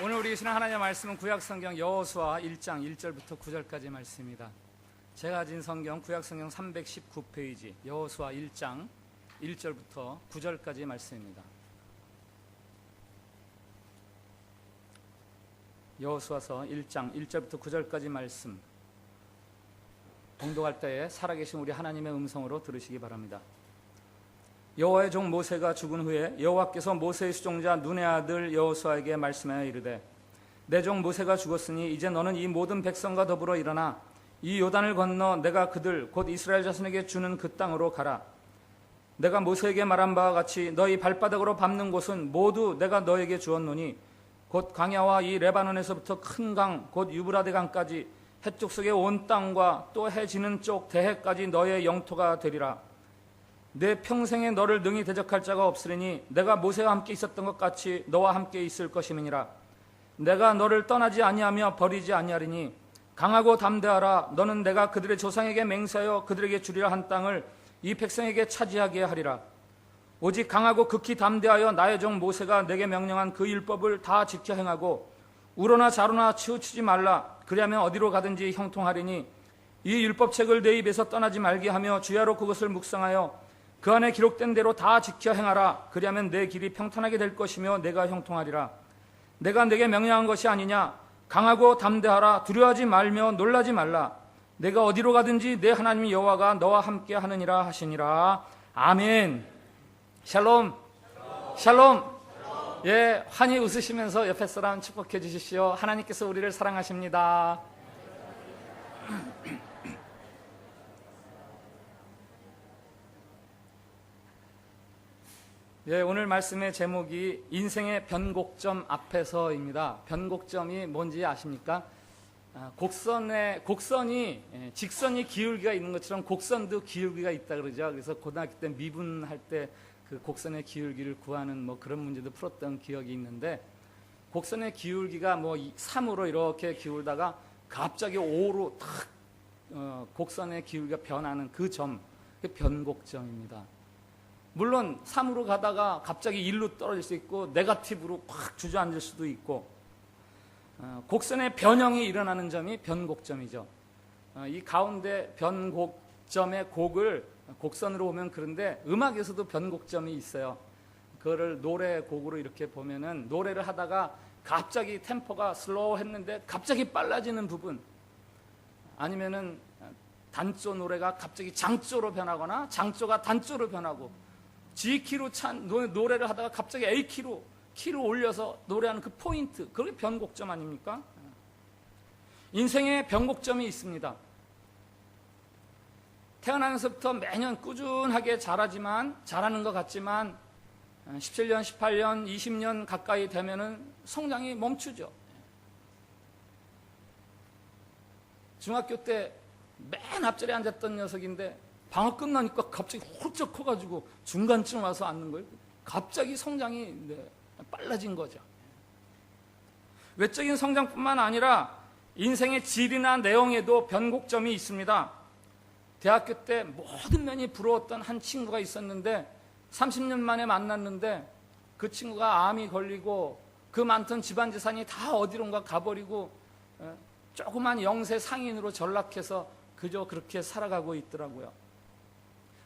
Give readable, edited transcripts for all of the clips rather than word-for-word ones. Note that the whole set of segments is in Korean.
오늘 우리 신앙 하나님의 말씀은 구약성경 여호수아 1장 1절부터 9절까지 말씀입니다. 제가 가진 성경 구약성경 319페이지 여호수아 1장 1절부터 9절까지 말씀입니다. 여호수아서 1장 1절부터 9절까지 말씀, 봉독할 때에 살아계신 우리 하나님의 음성으로 들으시기 바랍니다. 여호와의 종 모세가 죽은 후에 여호와께서 모세의 수종자 눈의 아들 여호수아에게 말씀하여 이르되, 내 종 모세가 죽었으니 이제 너는 이 모든 백성과 더불어 일어나 이 요단을 건너 내가 그들 곧 이스라엘 자손에게 주는 그 땅으로 가라. 내가 모세에게 말한 바와 같이 너희 발바닥으로 밟는 곳은 모두 내가 너에게 주었노니 곧 광야와 이 레바논에서부터 큰 강 곧 유브라데 강까지 해쪽 속의 온 땅과 또 해 지는 쪽 대해까지 너의 영토가 되리라. 내 평생에 너를 능히 대적할 자가 없으리니 내가 모세와 함께 있었던 것 같이 너와 함께 있을 것임이니라. 내가 너를 떠나지 아니하며 버리지 아니하리니 강하고 담대하라. 너는 내가 그들의 조상에게 맹세하여 그들에게 주리라 한 땅을 이 백성에게 차지하게 하리라. 오직 강하고 극히 담대하여 나의 종 모세가 내게 명령한 그 율법을 다 지켜 행하고 우로나 좌로나 치우치지 말라. 그리하면 어디로 가든지 형통하리니 이 율법책을 내 입에서 떠나지 말게 하며 주야로 그것을 묵상하여 그 안에 기록된 대로 다 지켜 행하라. 그리하면 내 길이 평탄하게 될 것이며 내가 형통하리라. 내가 내게 명령한 것이 아니냐. 강하고 담대하라. 두려워하지 말며 놀라지 말라. 내가 어디로 가든지 내 하나님 여호와가 너와 함께 하느니라 하시니라. 아멘. 샬롬. 샬롬. 예, 환히 웃으시면서 옆에 사람 축복해 주십시오. 하나님께서 우리를 사랑하십니다. 예, 오늘 말씀의 제목이 인생의 변곡점 앞에서입니다. 변곡점이 뭔지 아십니까? 곡선이 직선이 기울기가 있는 것처럼 곡선도 기울기가 있다 그러죠. 그래서 고등학교 때 미분할 때 그 곡선의 기울기를 구하는 뭐 그런 문제도 풀었던 기억이 있는데, 곡선의 기울기가 뭐 3으로 이렇게 기울다가 갑자기 5로 탁 곡선의 기울기가 변하는 그 점, 그게 변곡점입니다. 물론 3으로 가다가 갑자기 1로 떨어질 수 있고 네거티브로 확 주저앉을 수도 있고, 곡선의 변형이 일어나는 점이 변곡점이죠. 이 가운데 변곡점의 곡을 곡선으로 보면 그런데 음악에서도 변곡점이 있어요. 그거를 노래곡으로 이렇게 보면은 노래를 하다가 갑자기 템포가 슬로우 했는데 갑자기 빨라지는 부분, 아니면은 단조 노래가 갑자기 장조로 변하거나 장조가 단조로 변하고, G키로 찬 노래를 하다가 갑자기 A키로 올려서 노래하는 그 포인트, 그게 변곡점 아닙니까? 인생에 변곡점이 있습니다. 태어나면서부터 매년 꾸준하게 잘하는 것 같지만 17년, 18년, 20년 가까이 되면은 성장이 멈추죠. 중학교 때 맨 앞자리에 앉았던 녀석인데 방학 끝나니까 갑자기 훌쩍 커가지고 중간쯤 와서 앉는 거예요. 갑자기 성장이 빨라진 거죠. 외적인 성장뿐만 아니라 인생의 질이나 내용에도 변곡점이 있습니다. 대학교 때 모든 면이 부러웠던 한 친구가 있었는데 30년 만에 만났는데 그 친구가 암이 걸리고 그 많던 집안 재산이 다 어디론가 가버리고 조그만 영세 상인으로 전락해서 그저 그렇게 살아가고 있더라고요.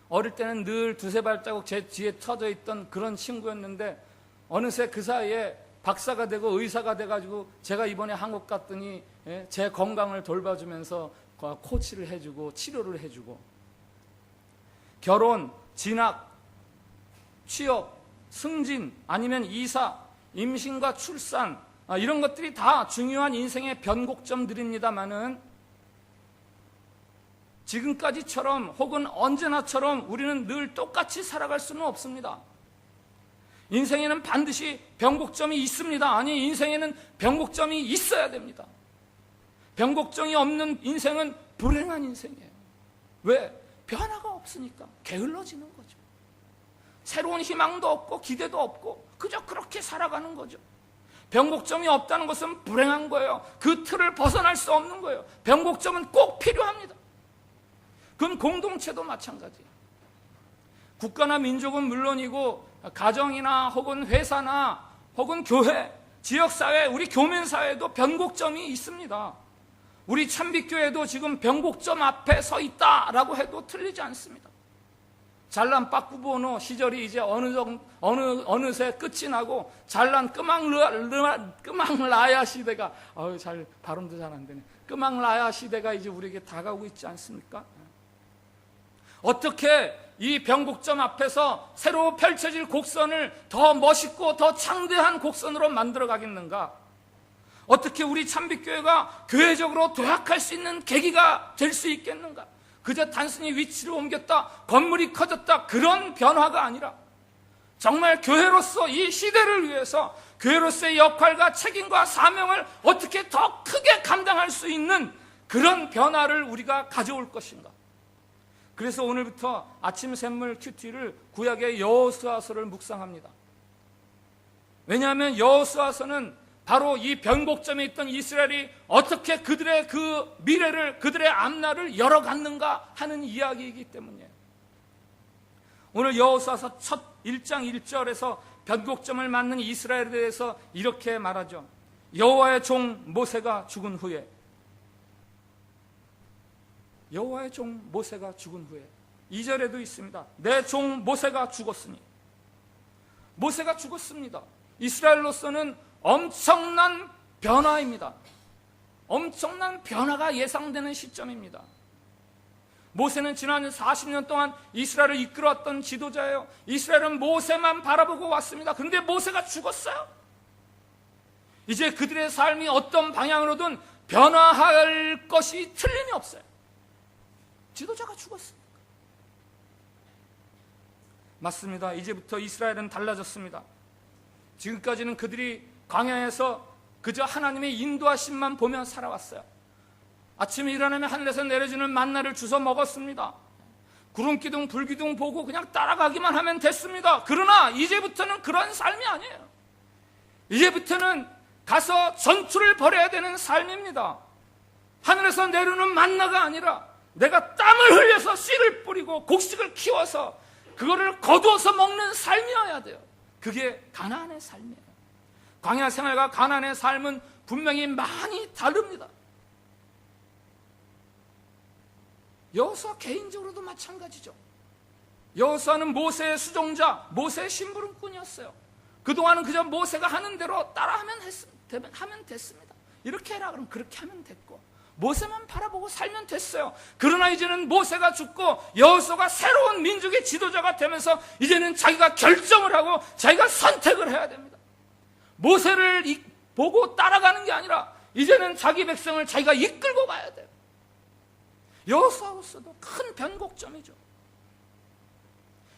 어릴 때는 늘 두세 발자국 제 뒤에 터져 있던 그런 친구였는데 어느새 그 사이에 박사가 되고 의사가 돼가지고 제가 이번에 한국 갔더니 제 건강을 돌봐주면서 코치를 해주고 치료를 해주고, 결혼, 진학, 취업, 승진, 아니면 이사, 임신과 출산, 이런 것들이 다 중요한 인생의 변곡점들입니다마는 지금까지처럼 혹은 언제나처럼 우리는 늘 똑같이 살아갈 수는 없습니다. 인생에는 반드시 변곡점이 있습니다. 아니, 인생에는 변곡점이 있어야 됩니다. 변곡점이 없는 인생은 불행한 인생이에요. 왜? 변화가 없으니까 게을러지는 거죠. 새로운 희망도 없고 기대도 없고 그저 그렇게 살아가는 거죠. 변곡점이 없다는 것은 불행한 거예요. 그 틀을 벗어날 수 없는 거예요. 변곡점은 꼭 필요합니다. 그건 공동체도 마찬가지예요. 국가나 민족은 물론이고 가정이나 혹은 회사나 혹은 교회, 지역사회, 우리 교민사회도 변곡점이 있습니다. 우리 참빛교회도 지금 변곡점 앞에 서 있다라고 해도 틀리지 않습니다. 잘난 빠꾸보노 시절이 이제 어느새 끝이 나고 잘난 끄망라야 시대가, 잘 발음도 잘 안 되네. 끄망라야 시대가 이제 우리에게 다가오고 있지 않습니까? 어떻게 이 변곡점 앞에서 새로 펼쳐질 곡선을 더 멋있고 더 창대한 곡선으로 만들어 가겠는가? 어떻게 우리 참빛교회가 교회적으로 도약할 수 있는 계기가 될 수 있겠는가? 그저 단순히 위치를 옮겼다, 건물이 커졌다, 그런 변화가 아니라 정말 교회로서 이 시대를 위해서 교회로서의 역할과 책임과 사명을 어떻게 더 크게 감당할 수 있는 그런 변화를 우리가 가져올 것인가? 그래서 오늘부터 아침 샘물 큐티를 구약의 여호수아서를 묵상합니다. 왜냐하면 여호수아서는 바로 이 변곡점에 있던 이스라엘이 어떻게 그들의 그 미래를, 그들의 앞날을 열어갔는가 하는 이야기이기 때문이에요. 오늘 여호수아서 첫 1장 1절에서 변곡점을 맞는 이스라엘에 대해서 이렇게 말하죠. 여호와의 종 모세가 죽은 후에, 여호와의 종 모세가 죽은 후에, 2절에도 있습니다. 내 종 모세가 죽었으니. 모세가 죽었습니다. 이스라엘로서는 엄청난 변화입니다. 엄청난 변화가 예상되는 시점입니다. 모세는 지난 40년 동안 이스라엘을 이끌어왔던 지도자예요. 이스라엘은 모세만 바라보고 왔습니다. 그런데 모세가 죽었어요. 이제 그들의 삶이 어떤 방향으로든 변화할 것이 틀림이 없어요. 지도자가 죽었습니다. 맞습니다. 이제부터 이스라엘은 달라졌습니다. 지금까지는 그들이 광야에서 그저 하나님의 인도하심만 보며 살아왔어요. 아침에 일어나면 하늘에서 내려주는 만나를 주워 먹었습니다. 구름기둥 불기둥 보고 그냥 따라가기만 하면 됐습니다. 그러나 이제부터는 그런 삶이 아니에요. 이제부터는 가서 전투를 벌여야 되는 삶입니다. 하늘에서 내려오는 만나가 아니라 내가 땀을 흘려서 씨를 뿌리고 곡식을 키워서 그거를 거두어서 먹는 삶이어야 돼요. 그게 가나안의 삶이에요. 광야 생활과 가나안의 삶은 분명히 많이 다릅니다. 여호수아 개인적으로도 마찬가지죠. 여호수아는 모세의 수종자, 모세의 심부름꾼이었어요. 그동안은 그저 모세가 하는 대로 따라하면 됐습니다. 이렇게 해라 그러면 그렇게 하면 됐고, 모세만 바라보고 살면 됐어요. 그러나 이제는 모세가 죽고 여호수아가 새로운 민족의 지도자가 되면서 이제는 자기가 결정을 하고 자기가 선택을 해야 됩니다. 모세를 보고 따라가는 게 아니라 이제는 자기 백성을 자기가 이끌고 가야 돼요. 여호수아로서도 큰 변곡점이죠.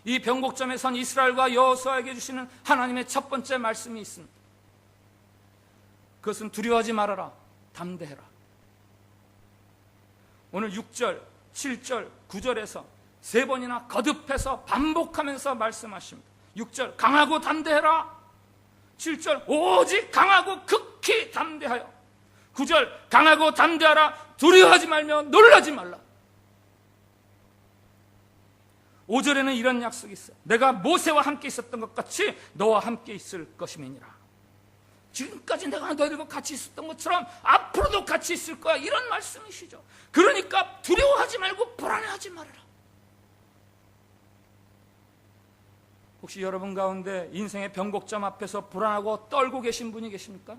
이 변곡점에 선 이스라엘과 여호수아에게 주시는 하나님의 첫 번째 말씀이 있습니다. 그것은 두려워하지 말아라, 담대해라. 오늘 6절, 7절, 9절에서 세 번이나 거듭해서 반복하면서 말씀하십니다. 6절 강하고 담대해라. 7절 오직 강하고 극히 담대하여. 9절 강하고 담대하라. 두려워하지 말며 놀라지 말라. 5절에는 이런 약속이 있어요. 내가 모세와 함께 있었던 것 같이 너와 함께 있을 것임이니라. 지금까지 내가 너희들과 같이 있었던 것처럼 앞으로도 같이 있을 거야, 이런 말씀이시죠. 그러니까 두려워하지 말고 불안해하지 말아라. 혹시 여러분 가운데 인생의 변곡점 앞에서 불안하고 떨고 계신 분이 계십니까?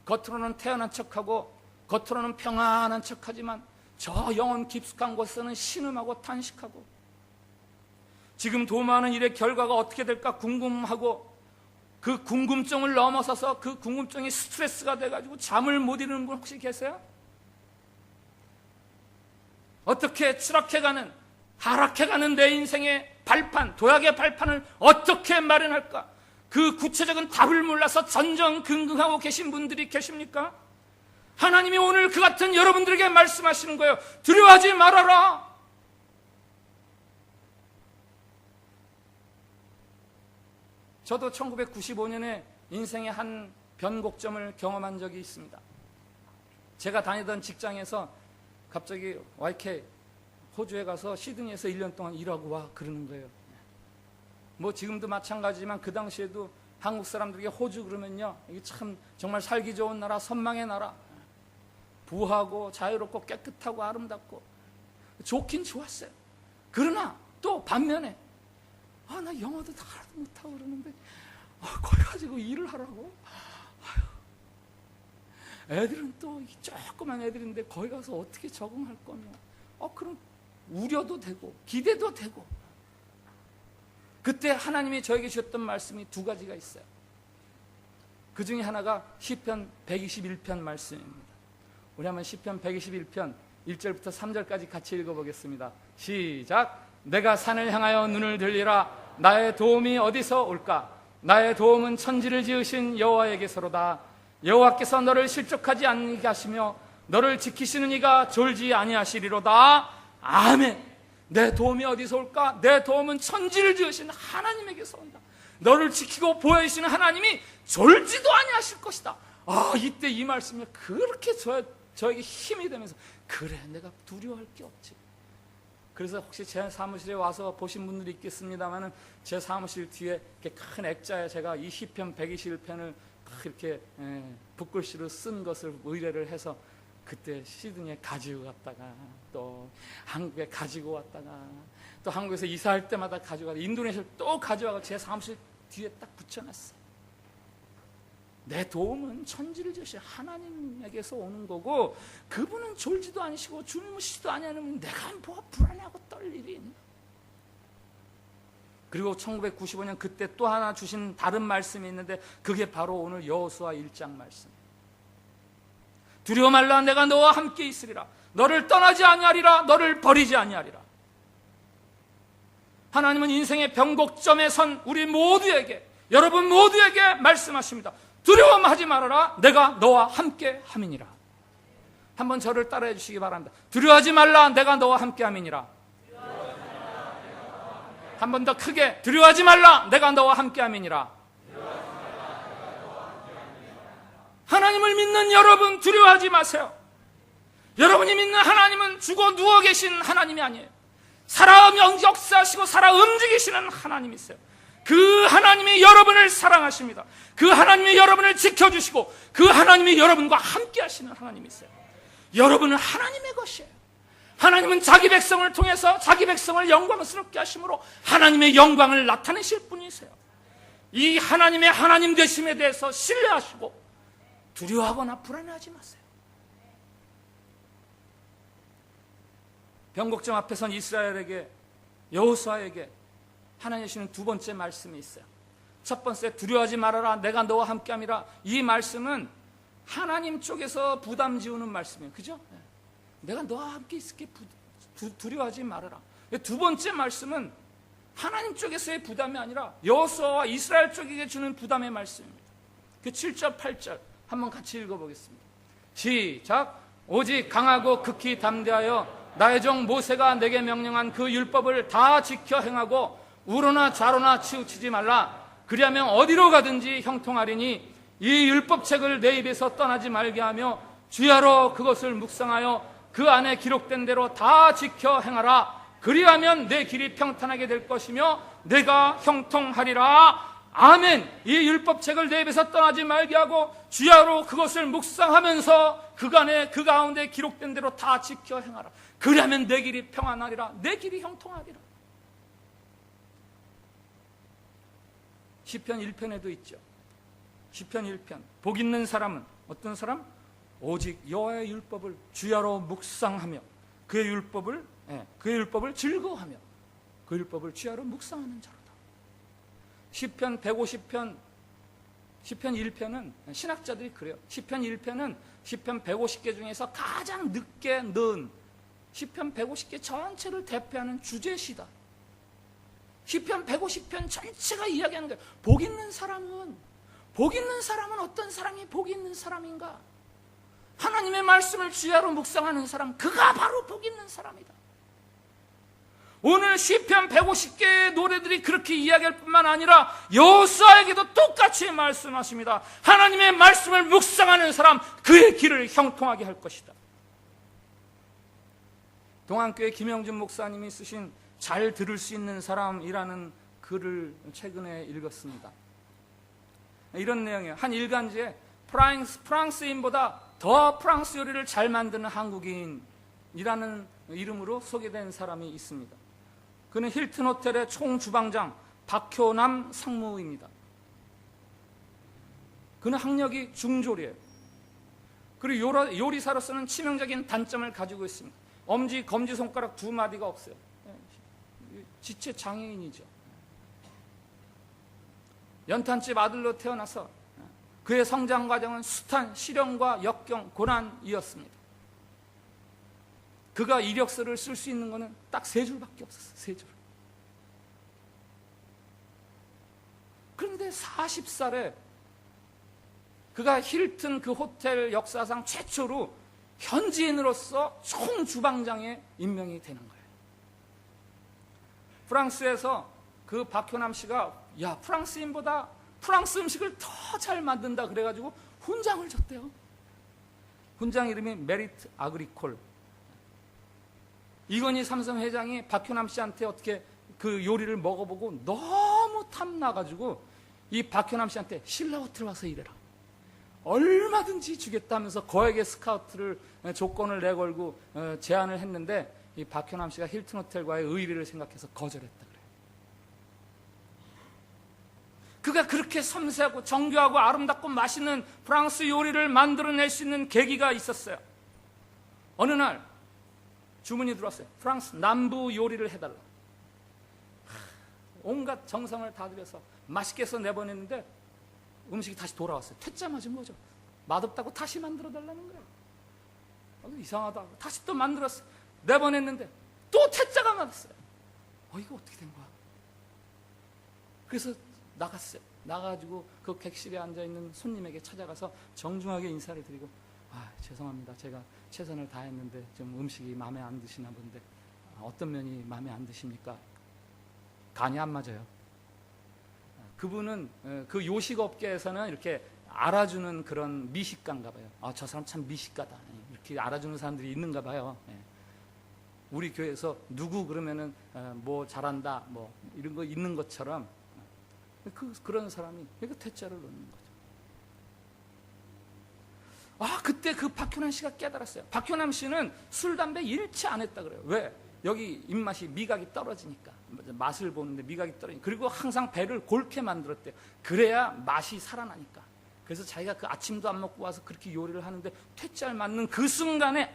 겉으로는 태연한 척하고 겉으로는 평안한 척하지만 저 영혼 깊숙한 곳에서는 신음하고 탄식하고 지금 도모하는 일의 결과가 어떻게 될까 궁금하고 그 궁금증을 넘어서서 그 궁금증이 스트레스가 돼가지고 잠을 못 이루는 분 혹시 계세요? 어떻게 추락해가는, 하락해가는 내 인생의 발판, 도약의 발판을 어떻게 마련할까? 그 구체적인 답을 몰라서 전전긍긍하고 계신 분들이 계십니까? 하나님이 오늘 그 같은 여러분들에게 말씀하시는 거예요. 두려워하지 말아라. 저도 1995년에 인생의 한 변곡점을 경험한 적이 있습니다. 제가 다니던 직장에서 갑자기 YK 호주에 가서 시드니에서 1년 동안 일하고 와 그러는 거예요. 뭐 지금도 마찬가지지만 그 당시에도 한국 사람들에게 호주 그러면요, 이게 참 정말 살기 좋은 나라, 선망의 나라, 부하고 자유롭고 깨끗하고 아름답고 좋긴 좋았어요. 그러나 또 반면에 나 영어도 다 하나도 못하고 그러는데 거기 가지고 일을 하라고? 애들은 또 조그만 애들인데 거기 가서 어떻게 적응할 거며, 그럼 우려도 되고 기대도 되고. 그때 하나님이 저에게 주셨던 말씀이 두 가지가 있어요. 그 중에 하나가 시편 121편 말씀입니다. 우리 한번 시편 121편 1절부터 3절까지 같이 읽어보겠습니다. 시작. 내가 산을 향하여 눈을 들리라. 나의 도움이 어디서 올까? 나의 도움은 천지를 지으신 여호와에게서로다. 여호와께서 너를 실족하지 않게 하시며 너를 지키시는 이가 졸지 아니하시리로다. 아멘. 내 도움이 어디서 올까? 내 도움은 천지를 지으신 하나님에게서 온다. 너를 지키고 보호해주시는 하나님이 졸지도 아니하실 것이다. 이때 이 말씀이 그렇게 저에게 힘이 되면서, 그래, 내가 두려워할 게 없지. 그래서 혹시 제 사무실에 와서 보신 분들이 있겠습니다만은, 제 사무실 뒤에 이렇게 큰 액자에 제가 이 시편 121편을 이렇게 붓글씨로 쓴 것을 의뢰를 해서 그때 시드니에 가지고 갔다가 또 한국에 가지고 왔다가 또 한국에서 이사할 때마다 가지고 가다가 인도네시아를 또 가져와서 제 사무실 뒤에 딱 붙여놨어요. 내 도움은 천지를 지으신 하나님에게서 오는 거고, 그분은 졸지도 않으시고 주무시지도 아니하면 내가 뭐가 불안해하고 떨 일이 있나. 그리고 1995년 그때 또 하나 주신 다른 말씀이 있는데, 그게 바로 오늘 여호수아 1장 말씀. 두려워 말라. 내가 너와 함께 있으리라. 너를 떠나지 아니하리라. 너를 버리지 아니하리라. 하나님은 인생의 변곡점에 선 우리 모두에게, 여러분 모두에게 말씀하십니다. 두려움하지 말아라. 내가 너와 함께 함이니라. 한번 저를 따라해 주시기 바랍니다. 두려워하지 말라. 내가 너와 함께 함이니라. 한 번 더 크게, 두려워하지 말라. 내가 너와 함께 함이니라. 하나님을 믿는 여러분, 두려워하지 마세요. 여러분이 믿는 하나님은 죽어 누워 계신 하나님이 아니에요. 살아 역사하시고 살아 움직이시는 하나님이세요. 그 하나님이 여러분을 사랑하십니다. 그 하나님이 여러분을 지켜주시고 그 하나님이 여러분과 함께 하시는 하나님이세요. 여러분은 하나님의 것이에요. 하나님은 자기 백성을 통해서 자기 백성을 영광스럽게 하심으로 하나님의 영광을 나타내실 분이세요. 이 하나님의 하나님 되심에 대해서 신뢰하시고 두려워하거나 불안해하지 마세요. 변곡점 앞에 선 이스라엘에게, 여호수아에게 하나님 주시는 두 번째 말씀이 있어요. 첫 번째, 두려워하지 말아라. 내가 너와 함께함이라. 이 말씀은 하나님 쪽에서 부담 지우는 말씀이에요. 그죠? 내가 너와 함께 있을게. 두려워하지 말아라. 두 번째 말씀은 하나님 쪽에서의 부담이 아니라 여호수아와 이스라엘 쪽에게 주는 부담의 말씀입니다. 그 7절, 8절 한번 같이 읽어보겠습니다. 시작. 오직 강하고 극히 담대하여 나의 종 모세가 내게 명령한 그 율법을 다 지켜 행하고 우로나 좌로나 치우치지 말라. 그리하면 어디로 가든지 형통하리니 이 율법책을 내 입에서 떠나지 말게 하며 주야로 그것을 묵상하여 그 안에 기록된 대로 다 지켜 행하라. 그리하면 내 길이 평탄하게 될 것이며 내가 형통하리라. 아멘. 이 율법책을 내 입에서 떠나지 말게 하고 주야로 그것을 묵상하면서 그간에 그 가운데 기록된 대로 다 지켜 행하라. 그러면 내 길이 평안하리라. 내 길이 형통하리라. 시편 1편에도 있죠. 시편 1편. 복 있는 사람은 어떤 사람? 오직 여호와의 율법을 주야로 묵상하며 그의 율법을 즐거워하며 그 율법을 주야로 묵상하는 자로다. 시편 150편, 시편 1편은 신학자들이 그래요. 시편 1편은 시편 150개 중에서 가장 늦게 넣은 시편 150개 전체를 대표하는 주제시다. 시편 150편 전체가 이야기하는 거예요. 복 있는 사람은 어떤 사람이 복 있는 사람인가? 하나님의 말씀을 주야로 묵상하는 사람, 그가 바로 복 있는 사람이다. 오늘 시편 150개의 노래들이 그렇게 이야기할 뿐만 아니라 여호수아에게도 똑같이 말씀하십니다. 하나님의 말씀을 묵상하는 사람, 그의 길을 형통하게 할 것이다. 동안교회 김영준 목사님이 쓰신 잘 들을 수 있는 사람이라는 글을 최근에 읽었습니다. 이런 내용이에요. 한 일간지에 프랑스인보다 더 프랑스 요리를 잘 만드는 한국인이라는 이름으로 소개된 사람이 있습니다. 그는 힐튼 호텔의 총주방장 박효남 상무입니다. 그는 학력이 중졸이에요. 그리고 요리사로서는 치명적인 단점을 가지고 있습니다. 엄지, 검지손가락 2마디가 없어요. 지체 장애인이죠. 연탄집 아들로 태어나서 그의 성장 과정은 숱한 시련과 역경, 고난이었습니다. 그가 이력서를 쓸 수 있는 것은 딱 3줄밖에 없었어요. 3줄. 그런데 40살에 그가 힐튼 그 호텔 역사상 최초로 현지인으로서 총주방장에 임명이 되는 거예요. 프랑스에서 그 박효남 씨가 야, 프랑스인보다 프랑스 음식을 더 잘 만든다 그래가지고 훈장을 줬대요. 훈장 이름이 메리트 아그리콜. 이건희 삼성 회장이 박효남 씨한테 어떻게 그 요리를 먹어보고 너무 탐나가지고 이 박효남 씨한테 신라 호텔 와서 일해라, 얼마든지 주겠다면서 거액의 스카우트를 조건을 내걸고 제안을 했는데 이 박효남 씨가 힐튼 호텔과의 의리를 생각해서 거절했다 그래요. 그가 그렇게 섬세하고 정교하고 아름답고 맛있는 프랑스 요리를 만들어낼 수 있는 계기가 있었어요. 어느 날 주문이 들어왔어요. 프랑스 남부 요리를 해달라. 온갖 정성을 다 들여서 맛있게 해서 내보냈는데 음식이 다시 돌아왔어요. 퇴짜 맞은 거죠. 맛없다고 다시 만들어달라는 거예요. 이상하다. 다시 또 만들었어요. 내보냈는데 또 퇴짜가 맞았어요. 이거 어떻게 된 거야? 그래서 나갔어요. 나가가지고 그 객실에 앉아있는 손님에게 찾아가서 정중하게 인사를 드리고 죄송합니다. 제가 최선을 다했는데 좀 음식이 마음에 안 드시나 본데 어떤 면이 마음에 안 드십니까? 간이 안 맞아요. 그분은 그 요식업계에서는 이렇게 알아주는 그런 미식가인가 봐요. 저 사람 참 미식가다, 이렇게 알아주는 사람들이 있는가 봐요. 우리 교회에서 누구 그러면은 뭐 잘한다 뭐 이런 거 있는 것처럼 그런 사람이 그러니까 퇴짜를 넣는 거죠. 그때 그 박효남 씨가 깨달았어요. 박효남 씨는 술, 담배 일치 안 했다 그래요. 왜? 여기 입맛이 미각이 떨어지니까, 맛을 보는데 미각이 떨어지니까. 그리고 항상 배를 골게 만들었대요. 그래야 맛이 살아나니까. 그래서 자기가 그 아침도 안 먹고 와서 그렇게 요리를 하는데 퇴짜를 맞는 그 순간에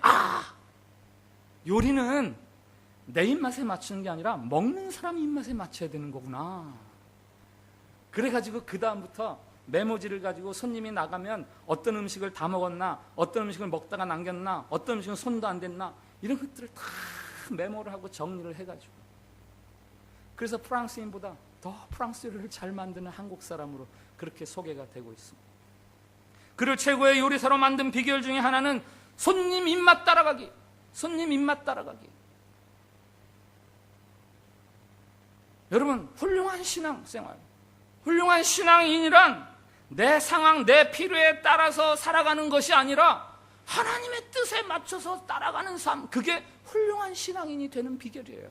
요리는 내 입맛에 맞추는 게 아니라 먹는 사람 입맛에 맞춰야 되는 거구나. 그래가지고 그 다음부터 메모지를 가지고 손님이 나가면 어떤 음식을 다 먹었나, 어떤 음식을 먹다가 남겼나, 어떤 음식은 손도 안 댔나, 이런 것들을 다 메모를 하고 정리를 해가지고, 그래서 프랑스인보다 더 프랑스 요리를 잘 만드는 한국 사람으로 그렇게 소개가 되고 있습니다. 그를 최고의 요리사로 만든 비결 중에 하나는 손님 입맛 따라가기. 손님 입맛 따라가기. 여러분, 훌륭한 신앙생활, 훌륭한 신앙인이란 내 상황, 내 필요에 따라서 살아가는 것이 아니라 하나님의 뜻에 맞춰서 따라가는 삶, 그게 훌륭한 신앙인이 되는 비결이에요.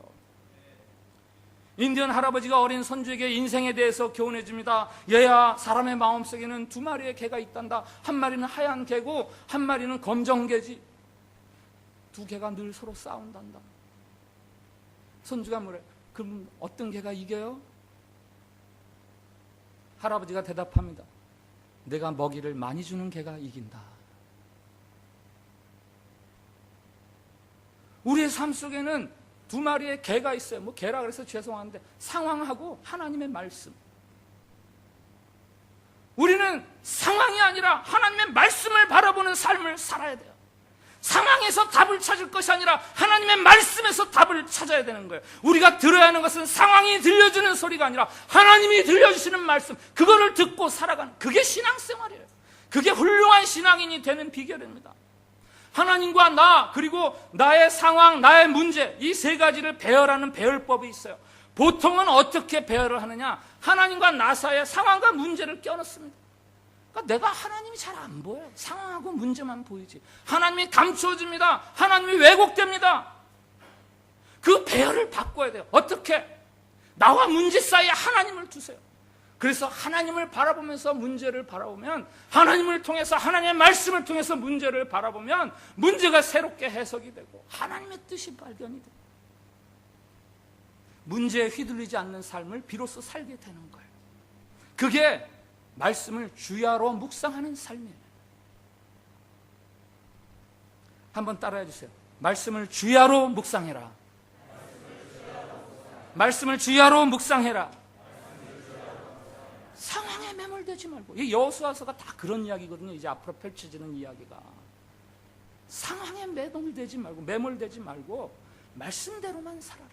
인디언 할아버지가 어린 손주에게 인생에 대해서 교훈해 줍니다. 얘야, 사람의 마음속에는 2마리의 개가 있단다. 한 마리는 하얀 개고 한 마리는 검정 개지. 2개가 늘 서로 싸운단다. 손주가 뭐래? 그럼 어떤 개가 이겨요? 할아버지가 대답합니다. 내가 먹이를 많이 주는 개가 이긴다. 우리의 삶 속에는 2마리의 개가 있어요. 뭐 개라 그래서 죄송한데 상황하고 하나님의 말씀. 우리는 상황이 아니라 하나님의 말씀을 바라보는 삶을 살아야 돼요. 상황에서 답을 찾을 것이 아니라 하나님의 말씀에서 답을 찾아야 되는 거예요. 우리가 들어야 하는 것은 상황이 들려주는 소리가 아니라 하나님이 들려주시는 말씀, 그거를 듣고 살아가는, 그게 신앙생활이에요. 그게 훌륭한 신앙인이 되는 비결입니다. 하나님과 나, 그리고 나의 상황, 나의 문제, 이 3가지를 배열하는 배열법이 있어요. 보통은 어떻게 배열을 하느냐? 하나님과 나 사이의 상황과 문제를 껴넣습니다. 그러니까 내가 하나님이 잘 안 보여요. 상황하고 문제만 보이지. 하나님이 감추어집니다. 하나님이 왜곡됩니다. 그 배열을 바꿔야 돼요. 어떻게? 나와 문제 사이에 하나님을 두세요. 그래서 하나님을 바라보면서 문제를 바라보면, 하나님을 통해서, 하나님의 말씀을 통해서 문제를 바라보면 문제가 새롭게 해석이 되고 하나님의 뜻이 발견이 돼요. 문제에 휘둘리지 않는 삶을 비로소 살게 되는 거예요. 그게 말씀을 주야로 묵상하는 삶이에요. 한번 따라해 주세요. 말씀을 주야로 묵상해라. 말씀을 주야로 묵상해라. 상황에 매몰되지 말고. 이 여호수아서가 다 그런 이야기거든요. 이제 앞으로 펼쳐지는 이야기가. 상황에 매몰되지 말고 말씀대로만 살아라.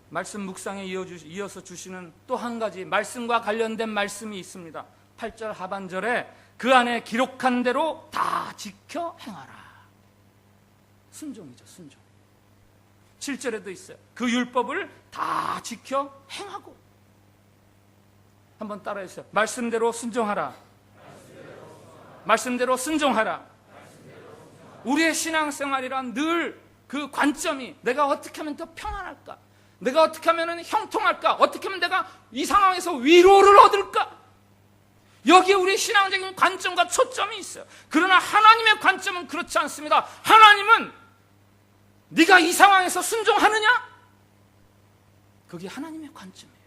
말씀 묵상에 이어서 주시는 또 한 가지 말씀과 관련된 말씀이 있습니다. 8절 하반절에 그 안에 기록한 대로 다 지켜 행하라. 순종이죠, 순종. 7절에도 있어요. 그 율법을 다 지켜 행하고. 한번 따라해주세요. 말씀대로 순종하라. 말씀대로 순종하라. 우리의 신앙생활이란 늘 그 관점이 내가 어떻게 하면 더 평안할까? 내가 어떻게 하면 형통할까? 어떻게 하면 내가 이 상황에서 위로를 얻을까? 여기에 우리 신앙적인 관점과 초점이 있어요. 그러나 하나님의 관점은 그렇지 않습니다. 하나님은 네가 이 상황에서 순종하느냐? 그게 하나님의 관점이에요.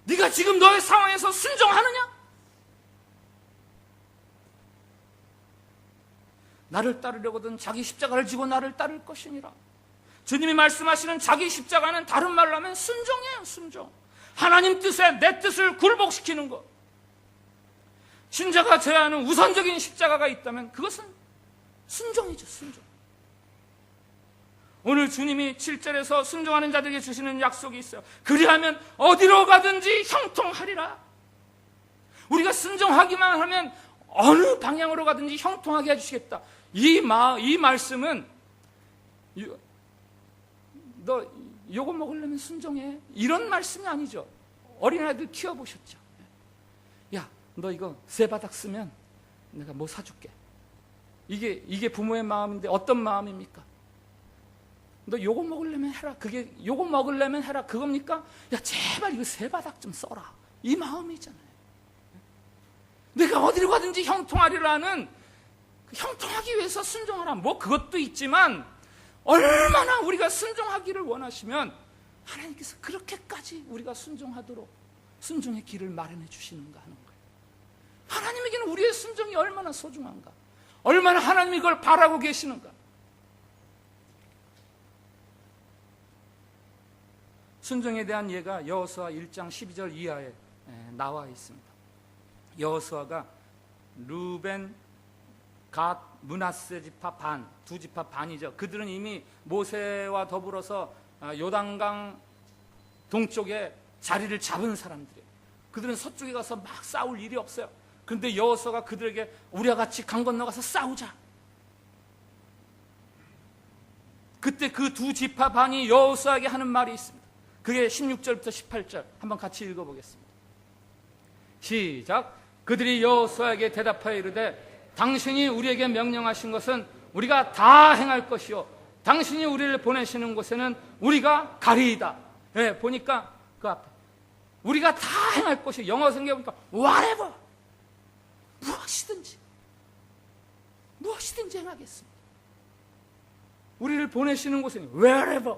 네가 지금 너의 상황에서 순종하느냐? 나를 따르려거든 자기 십자가를 지고 나를 따를 것이니라. 주님이 말씀하시는 자기 십자가는 다른 말로 하면 순종이에요. 순종. 하나님 뜻에 내 뜻을 굴복시키는 것. 신자가 져야 하는 우선적인 십자가가 있다면 그것은 순종이죠. 순종. 오늘 주님이 7절에서 순종하는 자들에게 주시는 약속이 있어요. 그리하면 어디로 가든지 형통하리라. 우리가 순종하기만 하면 어느 방향으로 가든지 형통하게 해주시겠다. 이 말씀은 너 요거 먹으려면 순종해, 이런 말씀이 아니죠. 어린아이들 키워보셨죠? 야, 너 이거 세 바닥 쓰면 내가 뭐 사줄게. 이게 부모의 마음인데 어떤 마음입니까? 너 요거 먹으려면 해라. 그게 요거 먹으려면 해라. 그겁니까? 야, 제발 이거 세 바닥 좀 써라. 이 마음이잖아요. 내가 어디로 가든지 형통하리라는, 형통하기 위해서 순종하라. 뭐 그것도 있지만 얼마나 우리가 순종하기를 원하시면 하나님께서 그렇게까지 우리가 순종하도록 순종의 길을 마련해 주시는가 하는 거예요. 하나님에게는 우리의 순종이 얼마나 소중한가, 얼마나 하나님이 그걸 바라고 계시는가. 순종에 대한 예가 여호수아 1장 12절 이하에 나와 있습니다. 여호수아가 루벤, 갓, 므낫세 지파 반, 두 지파 반이죠. 그들은 이미 모세와 더불어서 요단강 동쪽에 자리를 잡은 사람들이에요. 그들은 서쪽에 가서 막 싸울 일이 없어요. 그런데 여호수아가 그들에게 우리와 같이 강 건너가서 싸우자. 그때 그 두 지파 반이 여호수아에게 하는 말이 있습니다. 그게 16절부터 18절 한번 같이 읽어보겠습니다. 시작. 그들이 여호수아에게 대답하여 이르되 당신이 우리에게 명령하신 것은 우리가 다 행할 것이요 당신이 우리를 보내시는 곳에는 우리가 가리이다. 예, 보니까 그 앞에 우리가 다 행할 것이요, 영어 성경에 보니까 whatever, 무엇이든지 행하겠습니다. 우리를 보내시는 곳에는 wherever,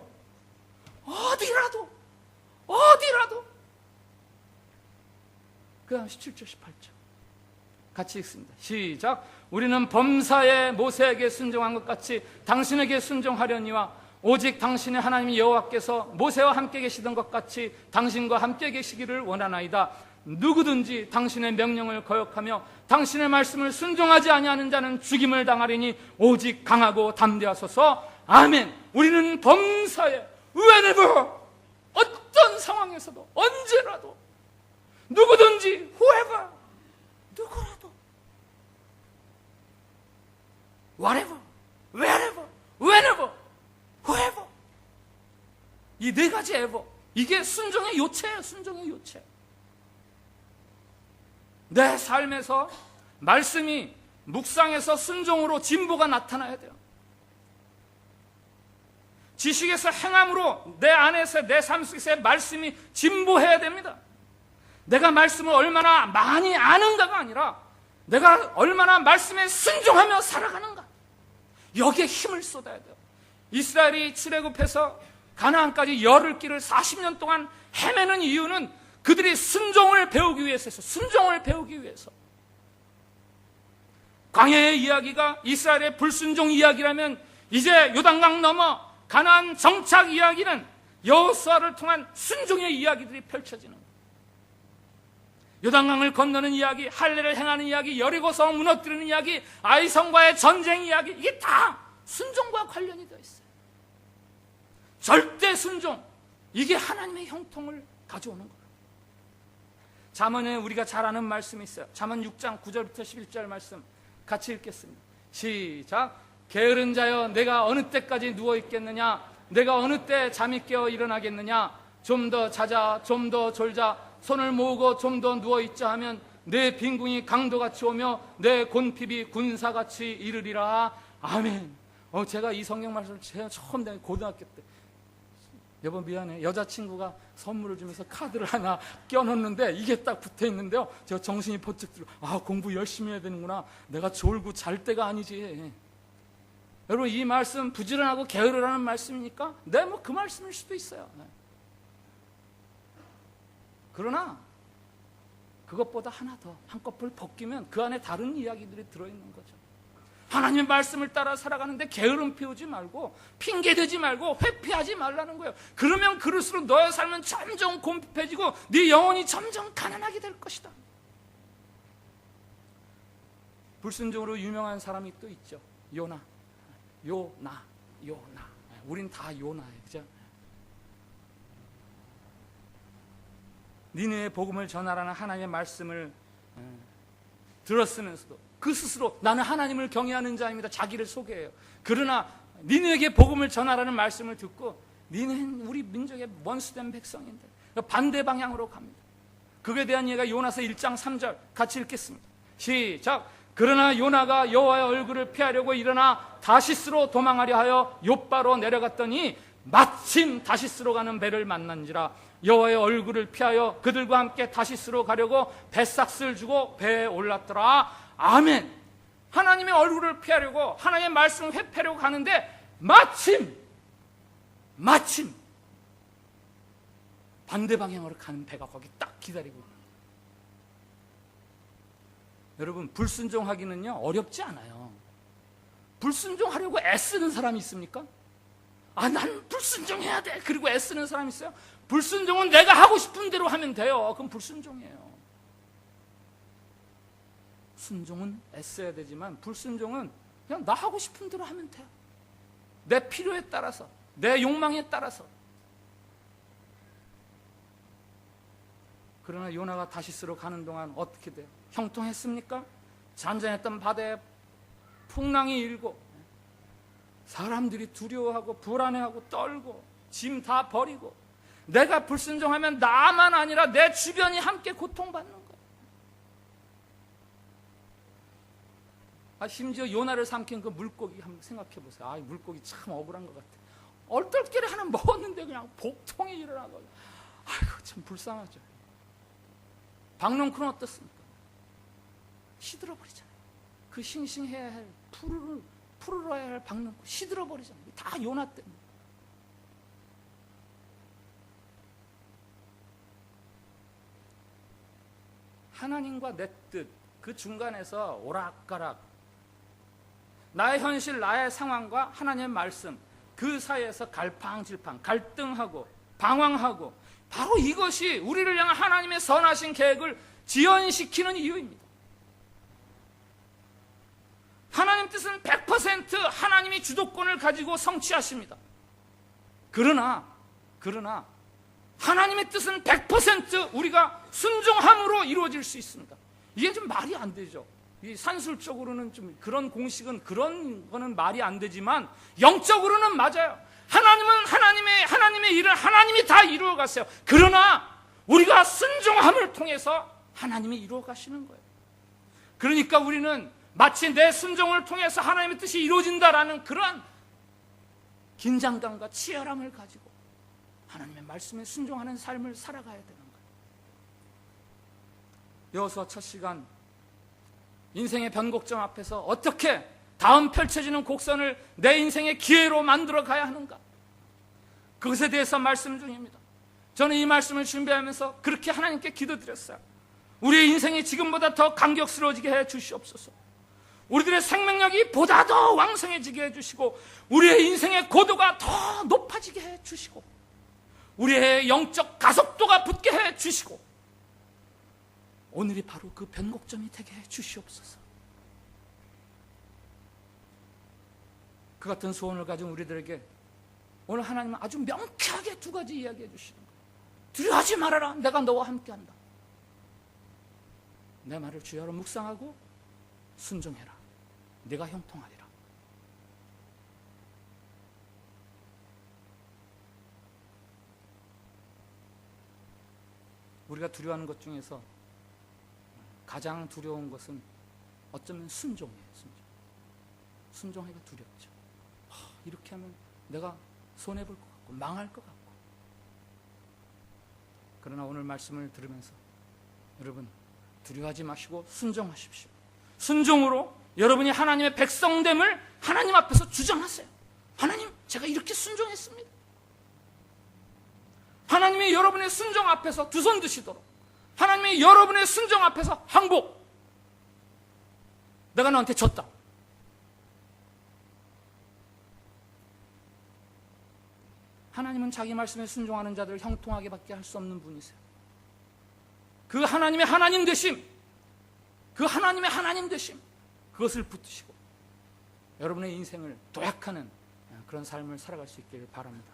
어디라도 그 다음 17절 18절 같이 읽습니다. 시작. 우리는 범사에 모세에게 순종한 것 같이 당신에게 순종하려니와 오직 당신의 하나님 여호와께서 모세와 함께 계시던 것 같이 당신과 함께 계시기를 원하나이다. 누구든지 당신의 명령을 거역하며 당신의 말씀을 순종하지 아니하는 자는 죽임을 당하리니 오직 강하고 담대하소서. 아멘. 우리는 범사에 whenever, 어떤 상황에서도 언제라도 누구든지 whoever, 누구라도 whatever, wherever, whenever, whoever, 이 네 가지 ever, 이게 순종의 요체예요. 순종의 요체. 내 삶에서 말씀이 묵상에서 순종으로 진보가 나타나야 돼요. 지식에서 행함으로 내 안에서 내 삶 속에서의 말씀이 진보해야 됩니다. 내가 말씀을 얼마나 많이 아는가가 아니라 내가 얼마나 말씀에 순종하며 살아가는가, 여기에 힘을 쏟아야 돼요. 이스라엘이 출애굽해서 가나안까지 열흘 길을 40년 동안 헤매는 이유는 그들이 순종을 배우기 위해서, 순종을 배우기 위해서. 광야의 이야기가 이스라엘의 불순종 이야기라면 이제 요단강 넘어 가나안 정착 이야기는 여호수아를 통한 순종의 이야기들이 펼쳐지는 거예요. 요단강을 건너는 이야기, 할례를 행하는 이야기, 여리고성 무너뜨리는 이야기, 아이성과의 전쟁 이야기, 이게 다 순종과 관련이 되어 있어요. 절대 순종, 이게 하나님의 형통을 가져오는 거예요. 잠언에 우리가 잘 아는 말씀이 있어요. 잠언 6장 9절부터 11절 말씀 같이 읽겠습니다. 시작. 게으른 자여, 내가 어느 때까지 누워 있겠느냐? 내가 어느 때 잠이 깨어 일어나겠느냐? 좀 더 자자, 좀 더 졸자, 손을 모으고 좀 더 누워 있자 하면 내 빈궁이 강도같이 오며 내 곤핍이 군사같이 이르리라. 아멘. 제가 이 성경 말씀을 제가 처음 고등학교 때, 여보 미안해, 여자친구가 선물을 주면서 카드를 하나 껴놓는데 이게 딱 붙어 있는데요, 제가 정신이 번쩍 들어, 공부 열심히 해야 되는구나, 내가 졸고 잘 때가 아니지. 여러분, 이 말씀 부지런하고 게으르라는 말씀이니까 그 말씀일 수도 있어요. 그러나 그것보다 하나 더, 한꺼풀 벗기면 그 안에 다른 이야기들이 들어있는 거죠. 하나님의 말씀을 따라 살아가는데 게으름 피우지 말고, 핑계대지 말고, 회피하지 말라는 거예요. 그러면 그럴수록 너의 삶은 점점 곰핍해지고 네 영혼이 점점 가난하게 될 것이다. 불순종으로 유명한 사람이 또 있죠. 요나. 우린 다 요나예요, 그죠? 니느웨에 복음을 전하라는 하나님의 말씀을 들었으면서도 그 스스로 나는 하나님을 경외하는 자입니다, 자기를 소개해요. 그러나 니느웨에게 복음을 전하라는 말씀을 듣고, 니느웨는 우리 민족의 원수된 백성인데 반대 방향으로 갑니다. 그에 대한 예가 요나서 1장 3절 같이 읽겠습니다. 시작. 그러나 요나가 여호와의 얼굴을 피하려고 일어나 다시스로 도망하려 하여 욥바로 내려갔더니 마침 다시스로 가는 배를 만난지라. 여호와의 얼굴을 피하여 그들과 함께 다시스로 가려고 뱃삭스를 주고 배에 올랐더라. 아멘. 하나님의 얼굴을 피하려고, 하나님의 말씀을 회피하려고 가는데 마침 반대 방향으로 가는 배가 거기 딱 기다리고 있는. 여러분, 불순종하기는요 어렵지 않아요. 불순종하려고 애쓰는 사람이 있습니까? 난 불순종해야 돼, 그리고 애쓰는 사람이 있어요? 불순종은 내가 하고 싶은 대로 하면 돼요. 그럼 불순종이에요. 순종은 애써야 되지만 불순종은 그냥 나 하고 싶은 대로 하면 돼요. 내 필요에 따라서, 내 욕망에 따라서. 그러나 요나가 다시스로 가는 동안 어떻게 돼요? 형통했습니까? 잔잔했던 바다에 풍랑이 일고 사람들이 두려워하고 불안해하고 떨고 짐 다 버리고, 내가 불순종하면 나만 아니라 내 주변이 함께 고통받는 거예요. 심지어 요나를 삼킨 그 물고기 한번 생각해 보세요. 물고기 참 억울한 것 같아. 얼떨결에 하나 먹었는데 그냥 복통이 일어나고, 참 불쌍하죠. 박농쿨은 어떻습니까? 시들어버리잖아요. 그 싱싱해야 할 푸르러야 할 박농쿨 시들어버리잖아요. 다 요나 때문에. 하나님과 내 뜻, 그 중간에서 오락가락, 나의 현실, 나의 상황과 하나님의 말씀, 그 사이에서 갈팡질팡, 갈등하고 방황하고, 바로 이것이 우리를 향한 하나님의 선하신 계획을 지연시키는 이유입니다. 하나님 뜻은 100% 하나님이 주도권을 가지고 성취하십니다. 그러나 하나님의 뜻은 100% 우리가 순종함으로 이루어질 수 있습니다. 이게 좀 말이 안 되죠. 이 산술적으로는 좀 그런 공식은, 그런 거는 말이 안 되지만 영적으로는 맞아요. 하나님은 하나님의 일을 하나님이 다 이루어 가세요. 그러나 우리가 순종함을 통해서 하나님이 이루어 가시는 거예요. 그러니까 우리는 마치 내 순종을 통해서 하나님의 뜻이 이루어진다라는 그런 긴장감과 치열함을 가지고 하나님의 말씀에 순종하는 삶을 살아가야 되는 거예요. 여호수아 첫 시간, 인생의 변곡점 앞에서 어떻게 다음 펼쳐지는 곡선을 내 인생의 기회로 만들어 가야 하는가, 그것에 대해서 말씀 중입니다. 저는 이 말씀을 준비하면서 그렇게 하나님께 기도드렸어요. 우리의 인생이 지금보다 더 감격스러워지게 해 주시옵소서. 우리들의 생명력이 보다 더 왕성해지게 해주시고, 우리의 인생의 고도가 더 높아지게 해주시고, 우리의 영적 가속도가 붙게 해주시고, 오늘이 바로 그 변곡점이 되게 해주시옵소서. 그 같은 소원을 가진 우리들에게 오늘 하나님은 아주 명쾌하게 두 가지 이야기해 주시는 거예요. 두려워하지 말아라, 내가 너와 함께한다. 내 말을 주야로 묵상하고 순종해라, 네가 형통하리라. 우리가 두려워하는 것 중에서 가장 두려운 것은 어쩌면 순종이에요. 순종하기가 두렵죠. 이렇게 하면 내가 손해볼 것 같고 망할 것 같고. 그러나 오늘 말씀을 들으면서 여러분, 두려워하지 마시고 순종하십시오. 순종으로 여러분이 하나님의 백성됨을 하나님 앞에서 주장하세요. 하나님, 제가 이렇게 순종했습니다. 하나님이 여러분의 순종 앞에서 두 손 드시도록, 하나님이 여러분의 순종 앞에서 항복. 내가 너한테 졌다. 하나님은 자기 말씀에 순종하는 자들을 형통하게 밖에 할 수 없는 분이세요. 그 하나님의 하나님 되심, 그 하나님의 하나님 되심, 그것을 붙드시고 여러분의 인생을 도약하는 그런 삶을 살아갈 수 있기를 바랍니다.